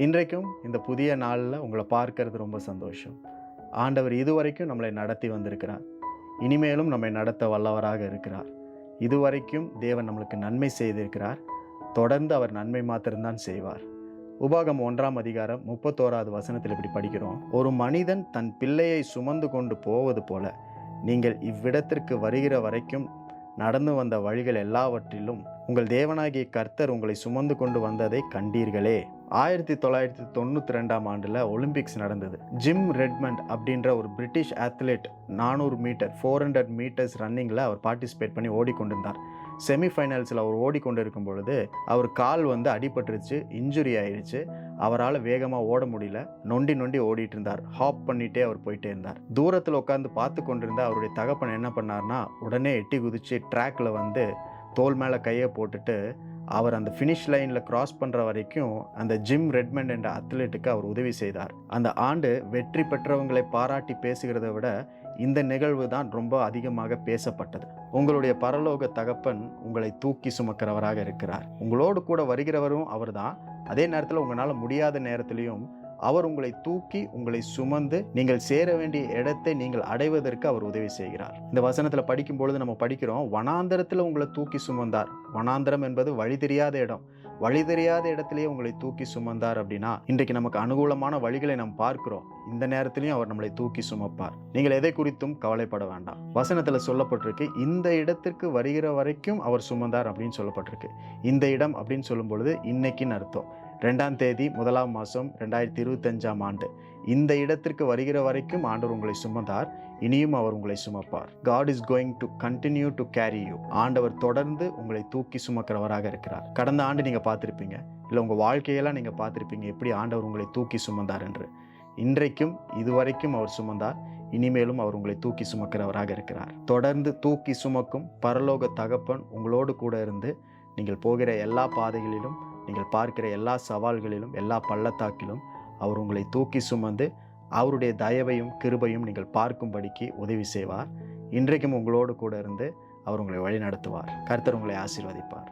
இன்றைக்கும் இந்த புதிய நாளில் உங்களை பார்க்கறது ரொம்ப சந்தோஷம். ஆண்டவர் இதுவரைக்கும் நம்மளை நடத்தி வந்திருக்கிறார். இனிமேலும் நம்மை நடத்த வல்லவராக இருக்கிறார். இதுவரைக்கும் தேவன் நம்மளுக்கு நன்மை செய்திருக்கிறார். தொடர்ந்து அவர் நன்மை மாத்திரம்தான் செய்வார். உபாகமம் 1ஆம் அதிகாரம் 31வது வசனத்தில் இப்படி படிக்கிறோம். ஒரு மனிதன் தன் பிள்ளையை சுமந்து கொண்டு போவது போல நீங்கள் இவ்விடத்திற்கு வருகிற வரைக்கும் நடந்து வந்த வழிகள் எல்லாவற்றிலும் உங்கள் தேவனாகிய கர்த்தர் உங்களை சுமந்து கொண்டு வந்ததை கண்டீர்களே. 1992ஆம் ஆண்டில் ஒலிம்பிக்ஸ் நடந்தது. ஜிம் ரெட்மண்ட் அப்படின்ற ஒரு பிரிட்டிஷ் அத்லெட் 400 மீட்டர் 400 மீட்டர்ஸ் ரன்னிங்கில் அவர் பார்ட்டிசிபேட் பண்ணி ஓடிக்கொண்டிருந்தார். செமிஃபைனல்ஸில் அவர் ஓடிக்கொண்டிருக்கும் பொழுது அவர் கால் அடிபட்டுருச்சு, இன்ஜுரி ஆயிடுச்சு. அவரால் வேகமாக ஓட முடியல, நொண்டி ஓடிட்டு இருந்தார். ஹாப் பண்ணிகிட்டே அவர் போயிட்டே இருந்தார். தூரத்தில் உட்காந்து பார்த்து கொண்டிருந்த அவருடைய தகப்பன் என்ன பண்ணார்னா, உடனே எட்டி குதிச்சு ட்ராக்ல தோல் மேலே கையை போட்டுட்டு அவர் அந்த ஃபினிஷ் லைனில் கிராஸ் பண்ணுற வரைக்கும் அந்த ஜிம் ரெட்மண்ட் என்ற அத்லெட்டுக்கு அவர் உதவி செய்தார். அந்த ஆண்டு வெற்றி பெற்றவங்களை பாராட்டி பேசுகிறத விட இந்த நிகழ்வு தான் ரொம்ப அதிகமாக பேசப்பட்டது. உங்களுடைய பரலோக தகப்பன் உங்களை தூக்கி சுமக்கிறவராக இருக்கிறார். உங்களோடு கூட வருகிறவரும் அவர் தான். அதே நேரத்தில் உங்களால் முடியாத நேரத்திலையும் அவர் உங்களை தூக்கி உங்களை சுமந்து நீங்கள் சேர வேண்டிய இடத்தை நீங்கள் அடைவதற்கு அவர் உதவி செய்கிறார். இந்த வசனத்தில் படிக்கும் பொழுது நம்ம படிக்கிறோம், வனாந்தரத்தில் உங்களை தூக்கி சுமந்தார். வனாந்தரம் என்பது வழி தெரியாத இடம். வழி தெரியாத இடத்திலேயே உங்களை தூக்கி சுமந்தார் அப்படின்னா, இன்றைக்கு நமக்கு அனுகூலமான வழிகளை நாம் பார்க்கிறோம். இந்த நேரத்திலையும் அவர் நம்மளை தூக்கி சுமப்பார். நீங்கள் எதை குறித்தும் கவலைப்பட வேண்டாம். வசனத்துல சொல்லப்பட்டிருக்கு, இந்த இடத்திற்கு வருகிற வரைக்கும் அவர் சுமந்தார் அப்படின்னு சொல்லப்பட்டிருக்கு. இந்த இடம் அப்படின்னு சொல்லும் பொழுது இன்னைக்குன்னு அர்த்தம். 2ஆம் தேதி 1ஆம் மாதம் 2025ஆம் ஆண்டு இந்த இடத்திற்கு வருகிற வரைக்கும் ஆண்டவர் உங்களை சுமந்தார். இனியும் அவர் உங்களை சுமப்பார். God is going to continue to carry you. ஆண்டவர் தொடர்ந்து உங்களை தூக்கி சுமக்கிறவராக இருக்கிறார். கடந்த ஆண்டு நீங்க பார்த்திருப்பீங்க, இல்லை உங்க வாழ்க்கையெல்லாம் நீங்க பார்த்திருப்பீங்க எப்படி ஆண்டவர் உங்களை தூக்கி சுமந்தார் என்று. இன்றைக்கும் இதுவரைக்கும் அவர் சுமந்தார். இனிமேலும் அவர் உங்களை தூக்கி சுமக்கிறவராக இருக்கிறார். தொடர்ந்து தூக்கி சுமக்கும் பரலோக தகப்பன் உங்களோடு கூட இருந்து நீங்கள் போகிற எல்லா பாதைகளிலும், நீங்கள் பார்க்கிற எல்லா சவால்களிலும், எல்லா பள்ளத்தாக்கிலும் அவர் உங்களை தூக்கி சுமந்து அவருடைய தயவையும் கிருபையும் நீங்கள் பார்க்கும்படிக்கு உதவி செய்வார். இன்றைக்கும் உங்களோடு கூட இருந்து அவர் உங்களை வழி நடத்துவார். கர்த்தர் உங்களை ஆசீர்வதிப்பார்.